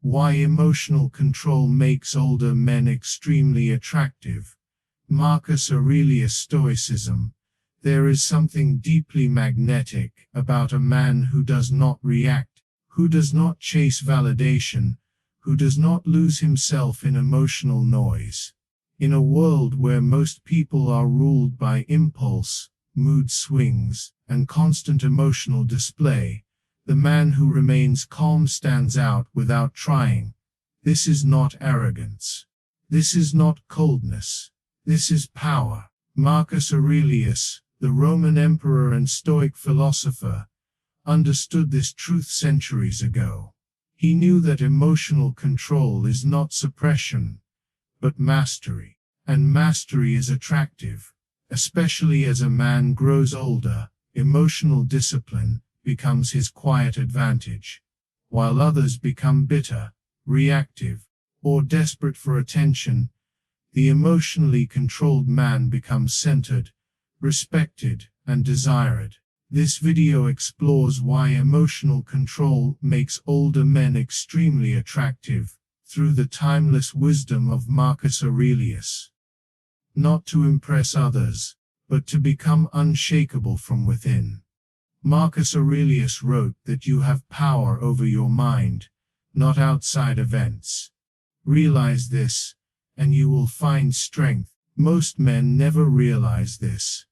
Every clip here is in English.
Why emotional control makes older men extremely attractive. Marcus Aurelius. Stoicism. There is something deeply magnetic about a man who does not react, who does not chase validation, who does not lose himself in emotional noise. In a world where most people are ruled by impulse, mood swings, and constant emotional display, the man who remains calm stands out without trying. This is not arrogance. This is not coldness. This is power. Marcus Aurelius, the Roman emperor and Stoic philosopher, understood this truth centuries ago. He knew that emotional control is not suppression, but mastery. And mastery is attractive, especially as a man grows older. Emotional discipline becomes his quiet advantage, while others become bitter, reactive, or desperate for attention. The emotionally controlled man becomes centered, respected, and desired. This video explores why emotional control makes older men extremely attractive, through the timeless wisdom of Marcus Aurelius. Not to impress others, but to become unshakable from within. Marcus Aurelius wrote that you have power over your mind, not outside events. Realize this, and you will find strength. Most men never realize this.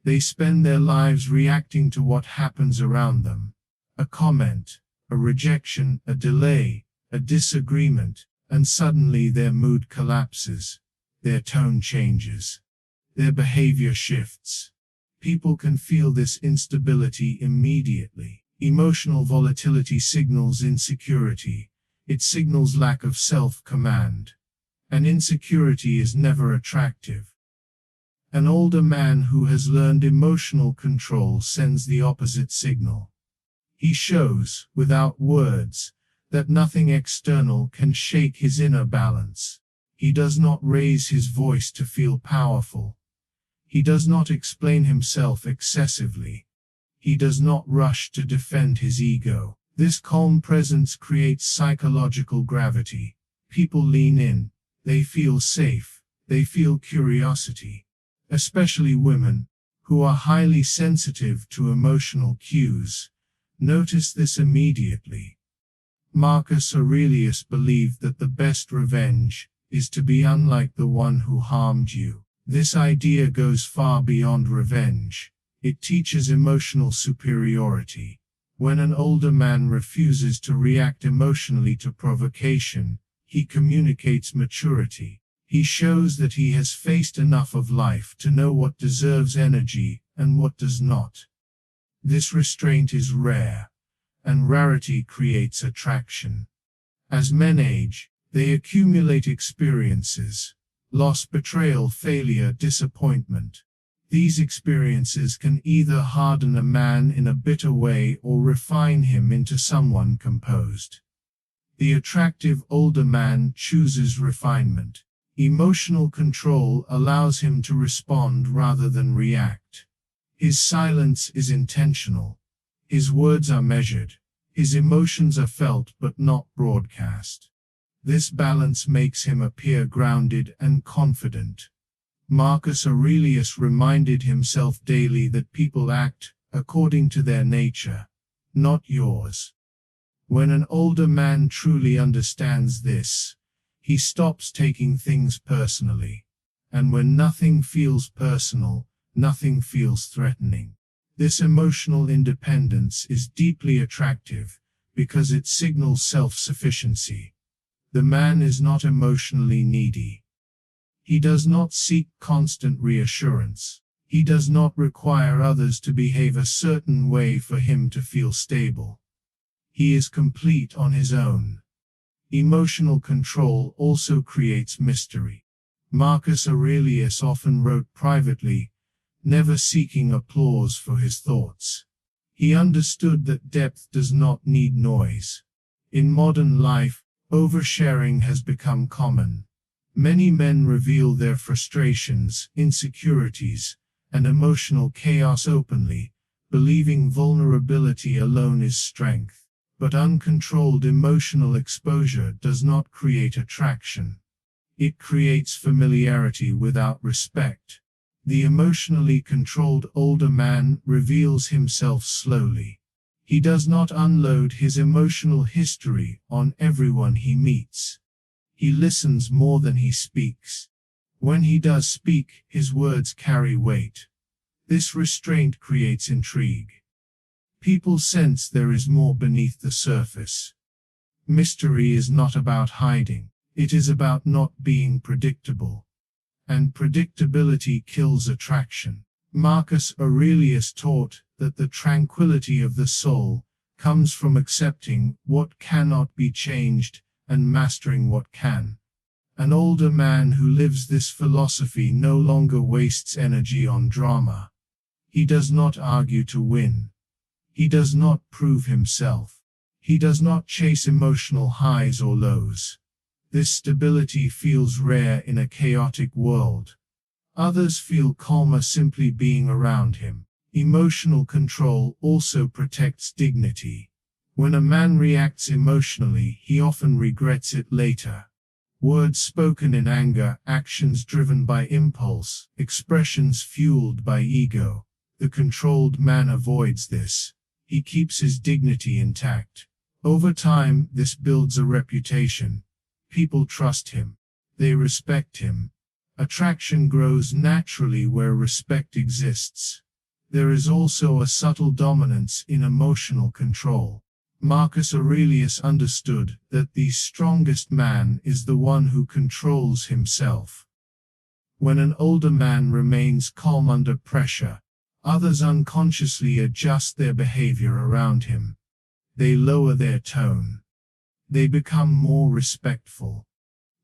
They spend their lives reacting to what happens around them. A comment, a rejection, a delay, a disagreement, and suddenly their mood collapses. Their tone changes. Their behavior shifts. People can feel this instability immediately. Emotional volatility signals insecurity. It signals lack of self-command. And insecurity is never attractive. An older man who has learned emotional control sends the opposite signal. He shows, without words, that nothing external can shake his inner balance. He does not raise his voice to feel powerful. He does not explain himself excessively. He does not rush to defend his ego. This calm presence creates psychological gravity. People lean in. They feel safe. They feel curiosity. Especially women, who are highly sensitive to emotional cues, notice this immediately. Marcus Aurelius believed that the best revenge is to be unlike the one who harmed you. This idea goes far beyond revenge. It teaches emotional superiority. When an older man refuses to react emotionally to provocation, he communicates maturity. He shows that he has faced enough of life to know what deserves energy and what does not. This restraint is rare, and rarity creates attraction. As men age, they accumulate experiences: loss, betrayal, failure, disappointment. These experiences can either harden a man in a bitter way or refine him into someone composed. The attractive older man chooses refinement. Emotional control allows him to respond rather than react. His silence is intentional. His words are measured. His emotions are felt but not broadcast. This balance makes him appear grounded and confident. Marcus Aurelius reminded himself daily that people act according to their nature, not yours. When an older man truly understands this, he stops taking things personally. And when nothing feels personal, nothing feels threatening. This emotional independence is deeply attractive because it signals self-sufficiency. The man is not emotionally needy. He does not seek constant reassurance. He does not require others to behave a certain way for him to feel stable. He is complete on his own. Emotional control also creates mystery. Marcus Aurelius often wrote privately, never seeking applause for his thoughts. He understood that depth does not need noise. In modern life, oversharing has become common. Many men reveal their frustrations, insecurities, and emotional chaos openly, believing vulnerability alone is strength. But uncontrolled emotional exposure does not create attraction. It creates familiarity without respect. The emotionally controlled older man reveals himself slowly. He does not unload his emotional history on everyone he meets. He listens more than he speaks. When he does speak, his words carry weight. This restraint creates intrigue. People sense there is more beneath the surface. Mystery is not about hiding. It is about not being predictable. And predictability kills attraction. Marcus Aurelius taught that the tranquility of the soul comes from accepting what cannot be changed and mastering what can. An older man who lives this philosophy no longer wastes energy on drama. He does not argue to win. He does not prove himself. He does not chase emotional highs or lows. This stability feels rare in a chaotic world. Others feel calmer simply being around him. Emotional control also protects dignity. When a man reacts emotionally, he often regrets it later. Words spoken in anger, actions driven by impulse, expressions fueled by ego. The controlled man avoids this. He keeps his dignity intact. Over time, this builds a reputation. People trust him. They respect him. Attraction grows naturally where respect exists. There is also a subtle dominance in emotional control. Marcus Aurelius understood that the strongest man is the one who controls himself. When an older man remains calm under pressure, others unconsciously adjust their behavior around him. They lower their tone. They become more respectful.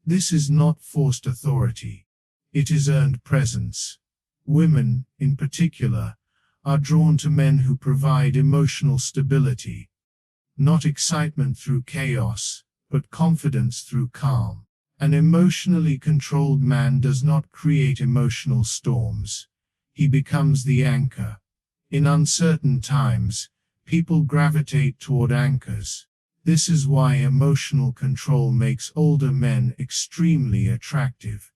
This is not forced authority. It is earned presence. Women, in particular, are drawn to men who provide emotional stability. Not excitement through chaos, but confidence through calm. An emotionally controlled man does not create emotional storms. He becomes the anchor. In uncertain times, people gravitate toward anchors. This is why emotional control makes older men extremely attractive.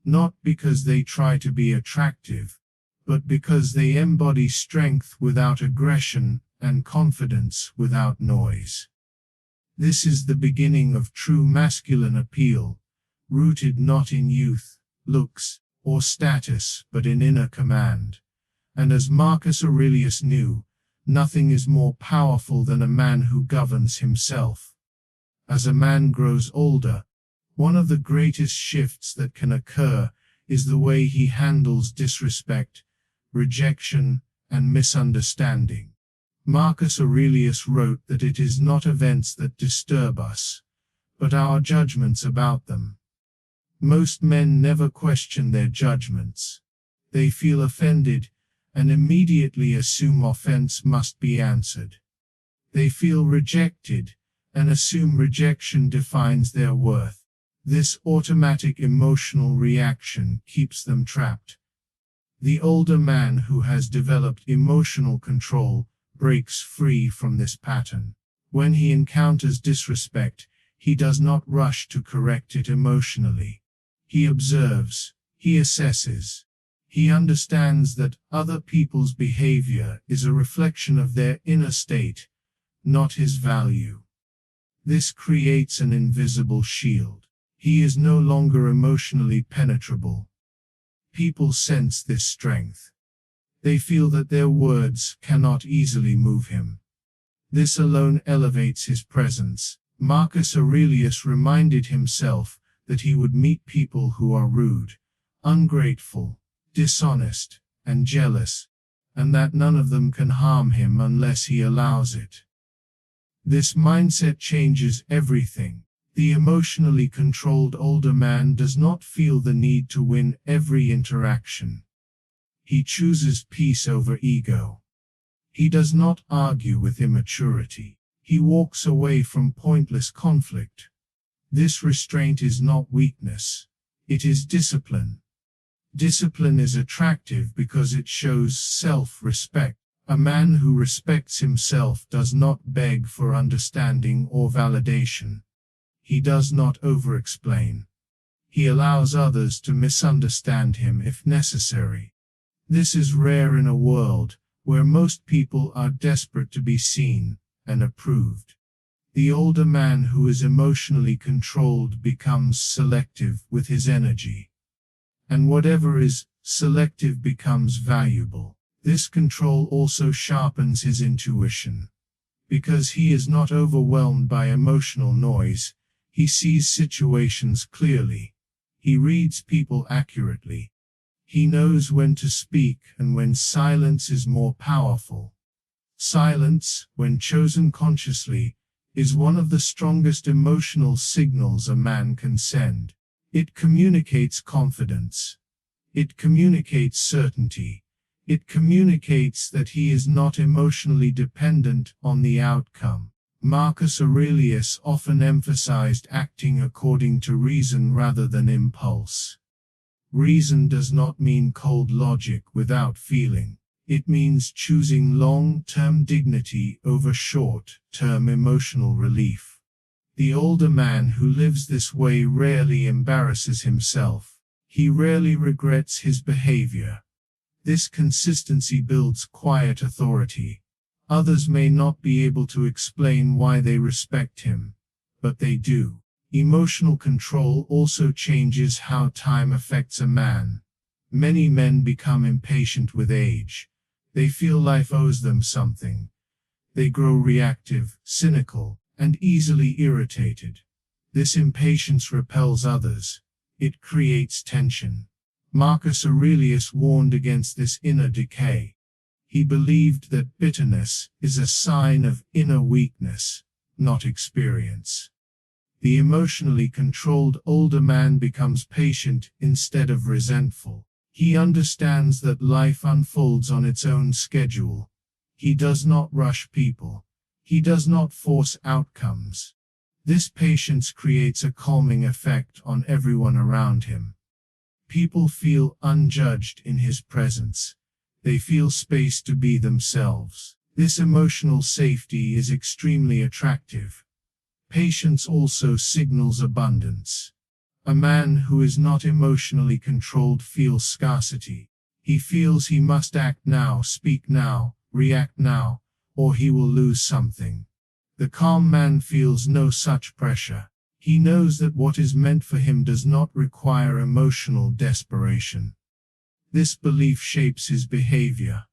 Not because they try to be attractive, but because they embody strength without aggression and confidence without noise. This is the beginning of true masculine appeal, rooted not in youth, looks, or status, but in inner command. And as Marcus Aurelius knew, nothing is more powerful than a man who governs himself. As a man grows older, one of the greatest shifts that can occur is the way he handles disrespect, rejection, and misunderstanding. Marcus Aurelius wrote that it is not events that disturb us, but our judgments about them. Most men never question their judgments. They feel offended and immediately assume offense must be answered. They feel rejected and assume rejection defines their worth. This automatic emotional reaction keeps them trapped. The older man who has developed emotional control breaks free from this pattern. When he encounters disrespect, he does not rush to correct it emotionally. He observes, he assesses. He understands that other people's behavior is a reflection of their inner state, not his value. This creates an invisible shield. He is no longer emotionally penetrable. People sense this strength. They feel that their words cannot easily move him. This alone elevates his presence. Marcus Aurelius reminded himself that he would meet people who are rude, ungrateful, dishonest, and jealous, and that none of them can harm him unless he allows it. This mindset changes everything. The emotionally controlled older man does not feel the need to win every interaction. He chooses peace over ego. He does not argue with immaturity. He walks away from pointless conflict. This restraint is not weakness. It is discipline. Discipline is attractive because it shows self-respect. A man who respects himself does not beg for understanding or validation. He does not over-explain. He allows others to misunderstand him if necessary. This is rare in a world where most people are desperate to be seen and approved. The older man who is emotionally controlled becomes selective with his energy. And whatever is selective becomes valuable. This control also sharpens his intuition. Because he is not overwhelmed by emotional noise, he sees situations clearly. He reads people accurately. He knows when to speak and when silence is more powerful. Silence, when chosen consciously, is one of the strongest emotional signals a man can send. It communicates confidence. It communicates certainty. It communicates that he is not emotionally dependent on the outcome. Marcus Aurelius often emphasized acting according to reason rather than impulse. Reason does not mean cold logic without feeling. It means choosing long-term dignity over short-term emotional relief. The older man who lives this way rarely embarrasses himself. He rarely regrets his behavior. This consistency builds quiet authority. Others may not be able to explain why they respect him, but they do. Emotional control also changes how time affects a man. Many men become impatient with age. They feel life owes them something. They grow reactive, cynical, and easily irritated. This impatience repels others. It creates tension. Marcus Aurelius warned against this inner decay. He believed that bitterness is a sign of inner weakness, not experience. The emotionally controlled older man becomes patient instead of resentful. He understands that life unfolds on its own schedule. He does not rush people. He does not force outcomes. This patience creates a calming effect on everyone around him. People feel unjudged in his presence. They feel space to be themselves. This emotional safety is extremely attractive. Patience also signals abundance. A man who is not emotionally controlled feels scarcity. He feels he must act now, speak now, react now, or he will lose something. The calm man feels no such pressure. He knows that what is meant for him does not require emotional desperation. This belief shapes his behavior.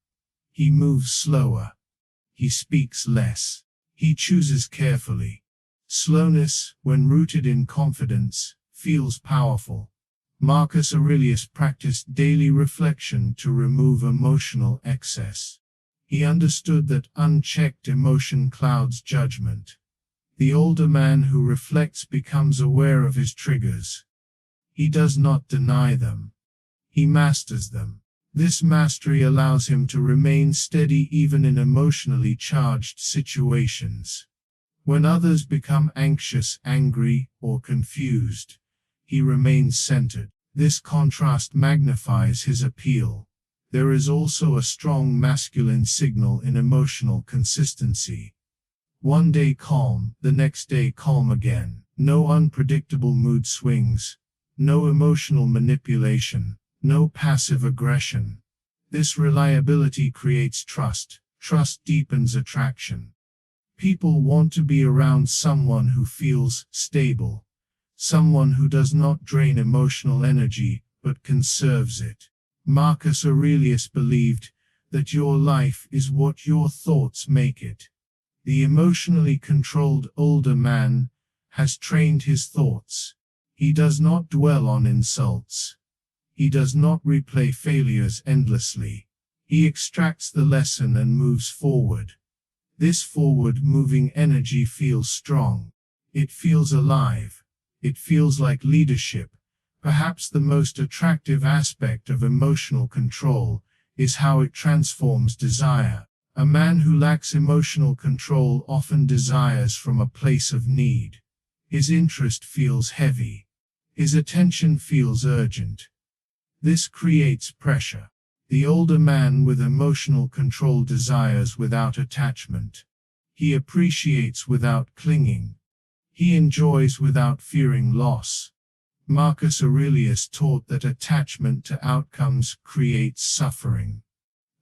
He moves slower. He speaks less. He chooses carefully. Slowness, when rooted in confidence, feels powerful. Marcus Aurelius practiced daily reflection to remove emotional excess. He understood that unchecked emotion clouds judgment. The older man who reflects becomes aware of his triggers. He does not deny them. He masters them. This mastery allows him to remain steady even in emotionally charged situations. When others become anxious, angry, or confused, he remains centered. This contrast magnifies his appeal. There is also a strong masculine signal in emotional consistency. One day calm, the next day calm again. No unpredictable mood swings. No emotional manipulation. No passive aggression. This reliability creates trust. Trust deepens attraction. People want to be around someone who feels stable. Someone who does not drain emotional energy, but conserves it. Marcus Aurelius believed that your life is what your thoughts make it. The emotionally controlled older man has trained his thoughts. He does not dwell on insults. He does not replay failures endlessly. He extracts the lesson and moves forward. This forward-moving energy feels strong. It feels alive. It feels like leadership. Perhaps the most attractive aspect of emotional control is how it transforms desire. A man who lacks emotional control often desires from a place of need. His interest feels heavy. His attention feels urgent. This creates pressure. The older man with emotional control desires without attachment. He appreciates without clinging. He enjoys without fearing loss. Marcus Aurelius taught that attachment to outcomes creates suffering.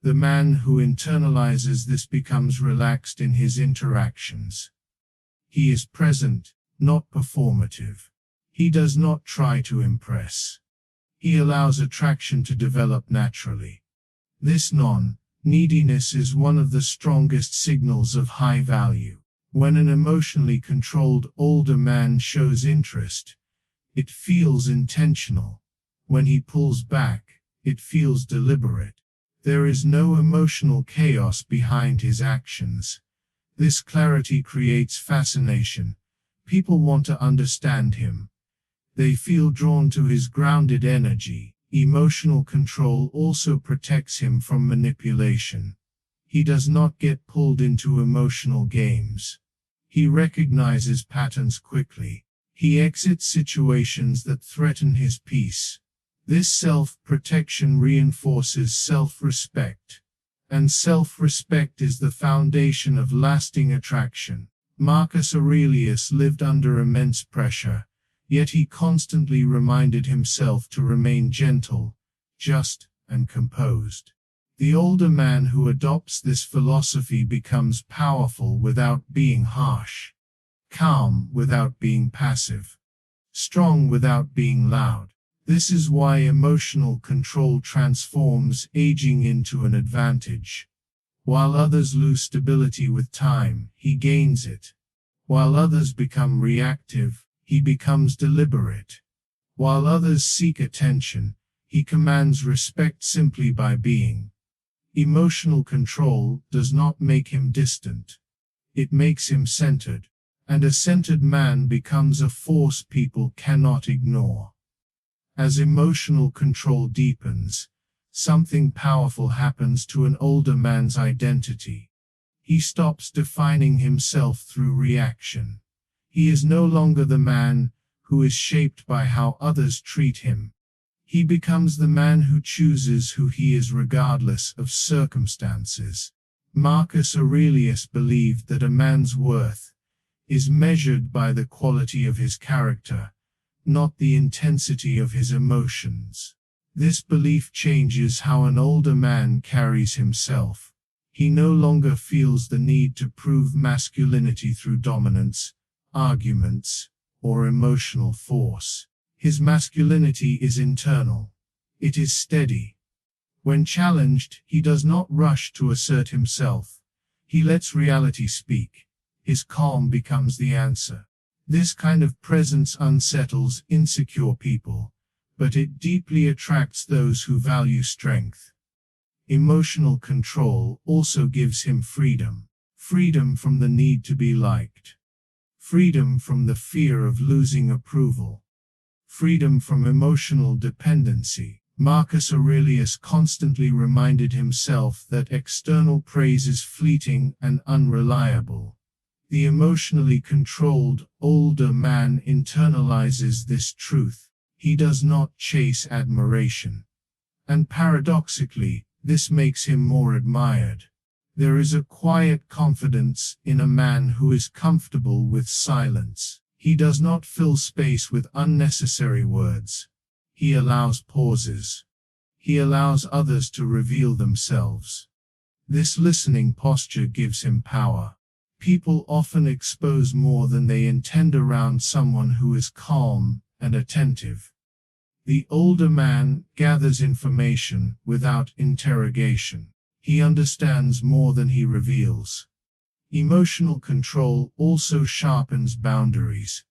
The man who internalizes this becomes relaxed in his interactions. He is present, not performative. He does not try to impress. He allows attraction to develop naturally. This non-neediness is one of the strongest signals of high value. When an emotionally controlled older man shows interest, it feels intentional. When he pulls back, it feels deliberate. There is no emotional chaos behind his actions. This clarity creates fascination. People want to understand him. They feel drawn to his grounded energy. Emotional control also protects him from manipulation. He does not get pulled into emotional games. He recognizes patterns quickly. He exits situations that threaten his peace. This self-protection reinforces self-respect. And self-respect is the foundation of lasting attraction. Marcus Aurelius lived under immense pressure. Yet he constantly reminded himself to remain gentle, just, and composed. The older man who adopts this philosophy becomes powerful without being harsh, calm without being passive, strong without being loud. This is why emotional control transforms aging into an advantage. While others lose stability with time, he gains it. While others become reactive, he becomes deliberate. While others seek attention, he commands respect simply by being. Emotional control does not make him distant. It makes him centered. And a centered man becomes a force people cannot ignore. As emotional control deepens, something powerful happens to an older man's identity. He stops defining himself through reaction. He is no longer the man who is shaped by how others treat him. He becomes the man who chooses who he is regardless of circumstances. Marcus Aurelius believed that a man's worth is measured by the quality of his character, not the intensity of his emotions. This belief changes how an older man carries himself. He no longer feels the need to prove masculinity through dominance, arguments, or emotional force. His masculinity is internal. It is steady. When challenged, he does not rush to assert himself. He lets reality speak. His calm becomes the answer. This kind of presence unsettles insecure people, but it deeply attracts those who value strength. Emotional control also gives him freedom. Freedom from the need to be liked. Freedom from the fear of losing approval. Freedom from emotional dependency. Marcus Aurelius constantly reminded himself that external praise is fleeting and unreliable. The emotionally controlled, older man internalizes this truth. He does not chase admiration. And paradoxically, this makes him more admired. There is a quiet confidence in a man who is comfortable with silence. He does not fill space with unnecessary words. He allows pauses. He allows others to reveal themselves. This listening posture gives him power. People often expose more than they intend around someone who is calm and attentive. The older man gathers information without interrogation. He understands more than he reveals. Emotional control also sharpens boundaries.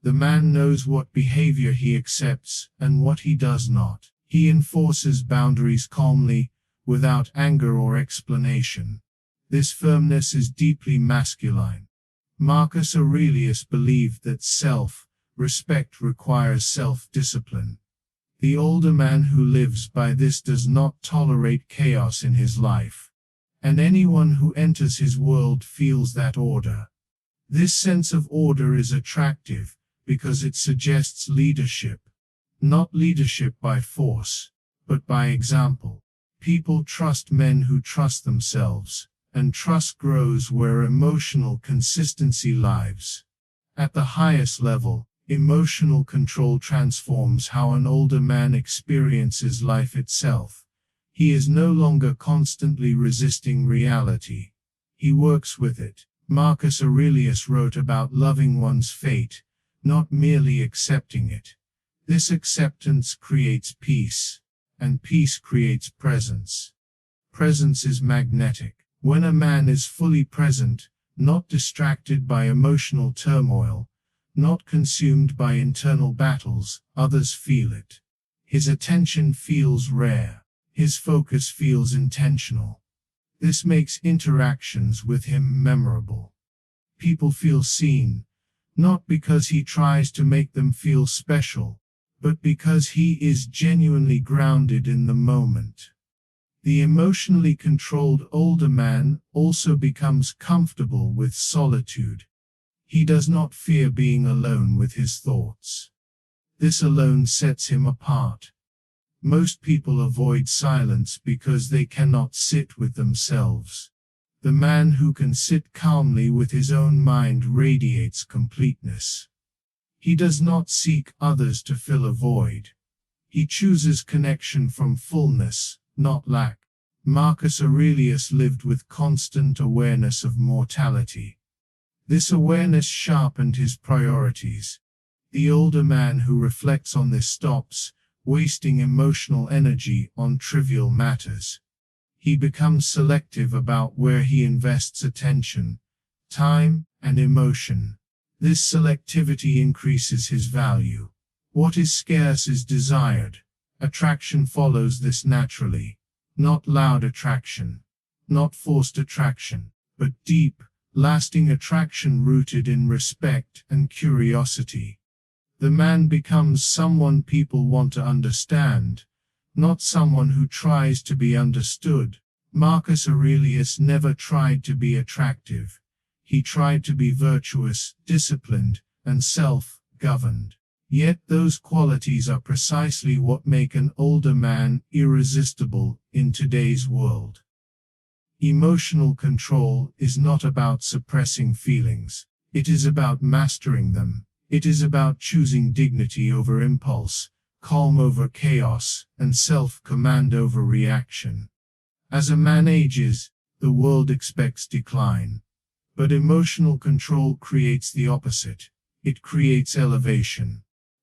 The man knows what behavior he accepts and what he does not. He enforces boundaries calmly, without anger or explanation. This firmness is deeply masculine. Marcus Aurelius believed that self-respect requires self-discipline. The older man who lives by this does not tolerate chaos in his life. And anyone who enters his world feels that order. This sense of order is attractive, because it suggests leadership. Not leadership by force, but by example. People trust men who trust themselves, and trust grows where emotional consistency lives. At the highest level, emotional control transforms how an older man experiences life itself. He is no longer constantly resisting reality. He works with it. Marcus Aurelius wrote about loving one's fate, not merely accepting it. This acceptance creates peace, and peace creates presence. Presence is magnetic. When a man is fully present, not distracted by emotional turmoil, not consumed by internal battles, others feel it. His attention feels rare. His focus feels intentional. This makes interactions with him memorable. People feel seen, not because he tries to make them feel special, but because he is genuinely grounded in the moment. The emotionally controlled older man also becomes comfortable with solitude. He does not fear being alone with his thoughts. This alone sets him apart. Most people avoid silence because they cannot sit with themselves. The man who can sit calmly with his own mind radiates completeness. He does not seek others to fill a void. He chooses connection from fullness, not lack. Marcus Aurelius lived with constant awareness of mortality. This awareness sharpened his priorities. The older man who reflects on this stops wasting emotional energy on trivial matters. He becomes selective about where he invests attention, time, and emotion. This selectivity increases his value. What is scarce is desired. Attraction follows this naturally. Not loud attraction, not forced attraction, but deep, lasting attraction rooted in respect and curiosity. The man becomes someone people want to understand, not someone who tries to be understood. Marcus Aurelius never tried to be attractive. He tried to be virtuous, disciplined, and self-governed. Yet those qualities are precisely what make an older man irresistible in today's world. Emotional control is not about suppressing feelings. It is about mastering them. It is about choosing dignity over impulse, calm over chaos, and self-command over reaction. As a man ages, the world expects decline. But emotional control creates the opposite. It creates elevation.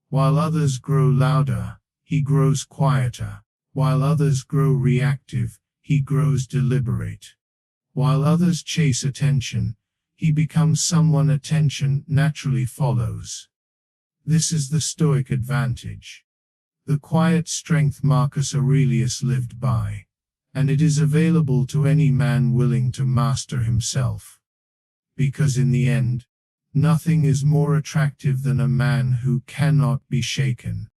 While others grow louder, he grows quieter. While others grow reactive, he grows deliberate. While others chase attention, he becomes someone attention naturally follows. This is the Stoic advantage. The quiet strength Marcus Aurelius lived by. And it is available to any man willing to master himself. Because in the end, nothing is more attractive than a man who cannot be shaken.